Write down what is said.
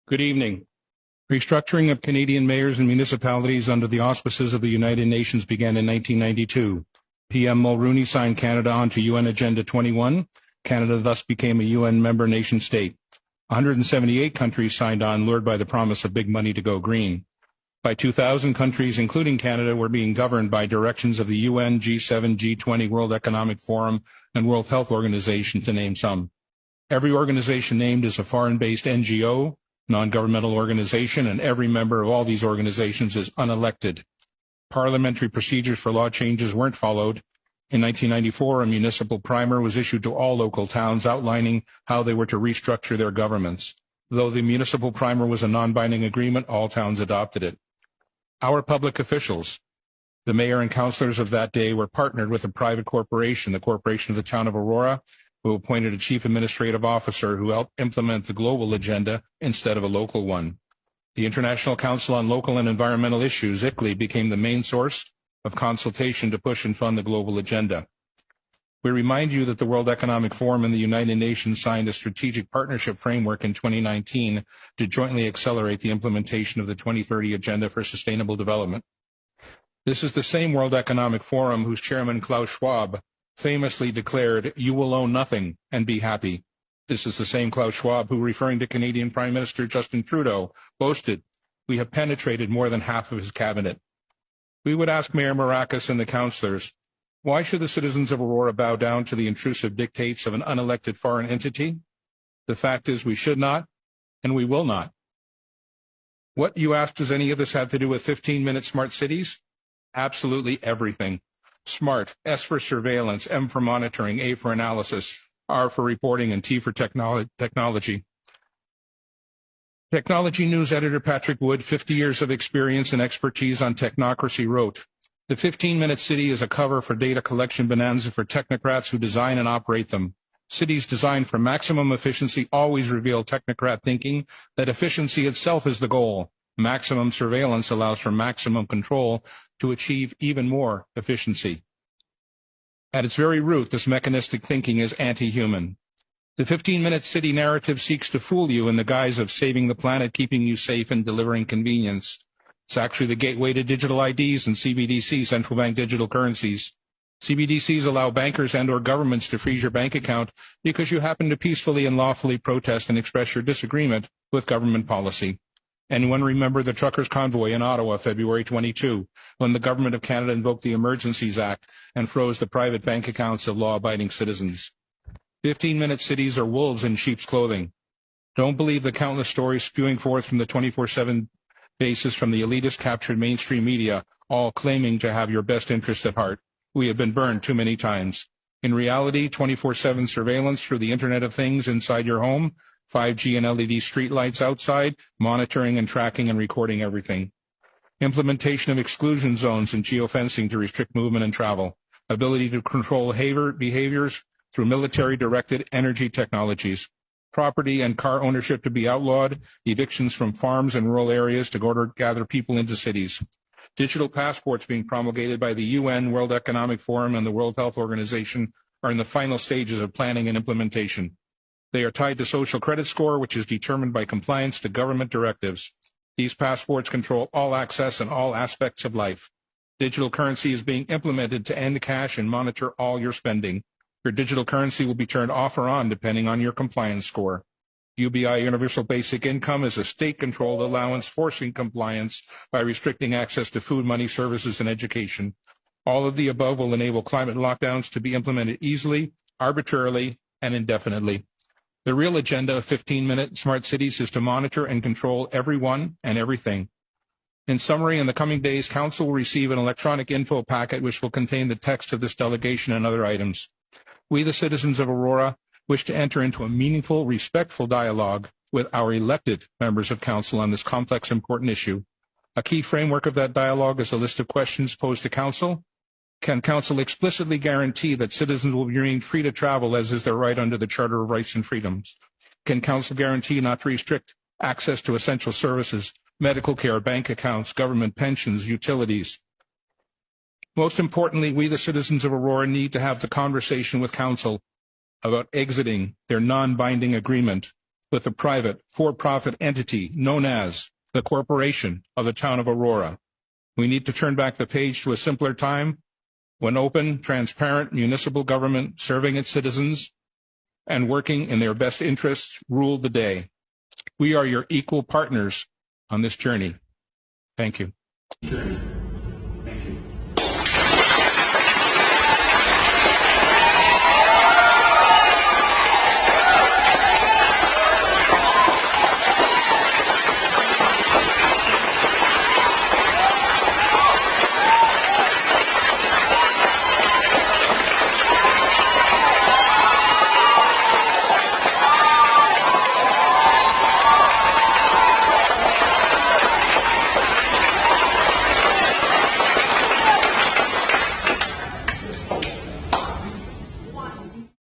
Good evening. Restructuring of Canadian mayors and municipalities under the auspices of the United Nations began in 1992. PM Mulroney signed Canada onto UN Agenda 21. Canada thus became a UN member nation state. 178 countries signed on, lured by the promise of big money to go green. By 2000, countries, including Canada, were being governed by directions of the UN, G7, G20, World Economic Forum, and World Health Organization, to name some. Every organization named is a foreign-based NGO, non-governmental organization, and every member of all these organizations is unelected. Parliamentary procedures for law changes weren't followed. In 1994, a municipal primer was issued to all local towns outlining how they were to restructure their governments. Though the municipal primer was a non-binding agreement, all towns adopted it. Our public officials, the mayor and councillors of that day, were partnered with a private corporation, the Corporation of the Town of Aurora, who appointed a chief administrative officer who helped implement the global agenda instead of a local one. The International Council on Local and Environmental Issues, ICLEI, became the main source of consultation to push and fund the global agenda. We remind you that the World Economic Forum and the United Nations signed a strategic partnership framework in 2019 to jointly accelerate the implementation of the 2030 Agenda for Sustainable Development. This is the same World Economic Forum whose chairman, Klaus Schwab, famously declared, "You will own nothing and be happy." This is the same Klaus Schwab who, referring to Canadian Prime Minister Justin Trudeau, boasted, "We have penetrated more than half of his cabinet." We would ask Mayor Maracas and the councillors, why should the citizens of Aurora bow down to the intrusive dictates of an unelected foreign entity? The fact is we should not, and we will not. What, you ask, does any of this have to do with 15-minute smart cities? Absolutely everything. SMART, S for surveillance, M for monitoring, A for analysis, R for reporting, and T for technology. Technology News editor Patrick Wood, 50 years of experience and expertise on technocracy, wrote, "The 15-minute city is a cover for data collection bonanza for technocrats who design and operate them. Cities designed for maximum efficiency always reveal technocrat thinking that efficiency itself is the goal. Maximum surveillance allows for maximum control to achieve even more efficiency." At its very root, this mechanistic thinking is anti-human. The 15-minute city narrative seeks to fool you in the guise of saving the planet, keeping you safe, and delivering convenience. It's actually the gateway to digital IDs and CBDC, central bank digital currencies. CBDCs allow bankers and/or governments to freeze your bank account because you happen to peacefully and lawfully protest and express your disagreement with government policy. Anyone remember the truckers' convoy in Ottawa, February 22, when the Government of Canada invoked the Emergencies Act and froze the private bank accounts of law-abiding citizens? 15-minute cities are wolves in sheep's clothing. Don't believe the countless stories spewing forth from the 24/7 basis from the elitist captured mainstream media, all claiming to have your best interests at heart. We have been burned too many times. In reality, 24/7 surveillance through the Internet of Things inside your home, 5G and LED streetlights outside, monitoring and tracking and recording everything. Implementation of exclusion zones and geofencing to restrict movement and travel. Ability to control behaviors through military-directed energy technologies. Property and car ownership to be outlawed. Evictions from farms and rural areas to gather people into cities. Digital passports being promulgated by the UN, World Economic Forum, and the World Health Organization are in the final stages of planning and implementation. They are tied to social credit score, which is determined by compliance to government directives. These passports control all access and all aspects of life. Digital currency is being implemented to end cash and monitor all your spending. Your digital currency will be turned off or on depending on your compliance score. UBI Universal Basic Income is a state-controlled allowance forcing compliance by restricting access to food, money, services, and education. All of the above will enable climate lockdowns to be implemented easily, arbitrarily, and indefinitely. The real agenda of 15-minute smart cities is to monitor and control everyone and everything. In summary, in the coming days, Council will receive an electronic info packet which will contain the text of this delegation and other items. We, the citizens of Aurora, wish to enter into a meaningful, respectful dialogue with our elected members of Council on this complex, important issue. A key framework of that dialogue is a list of questions posed to Council. Can Council explicitly guarantee that citizens will be remained free to travel as is their right under the Charter of Rights and Freedoms? Can Council guarantee not to restrict access to essential services, medical care, bank accounts, government pensions, utilities? Most importantly, we, the citizens of Aurora, need to have the conversation with Council about exiting their non-binding agreement with the private, for-profit entity known as the Corporation of the Town of Aurora. We need to turn back the page to a simpler time when open, transparent municipal government serving its citizens and working in their best interests ruled the day. We are your equal partners on this journey. Thank you.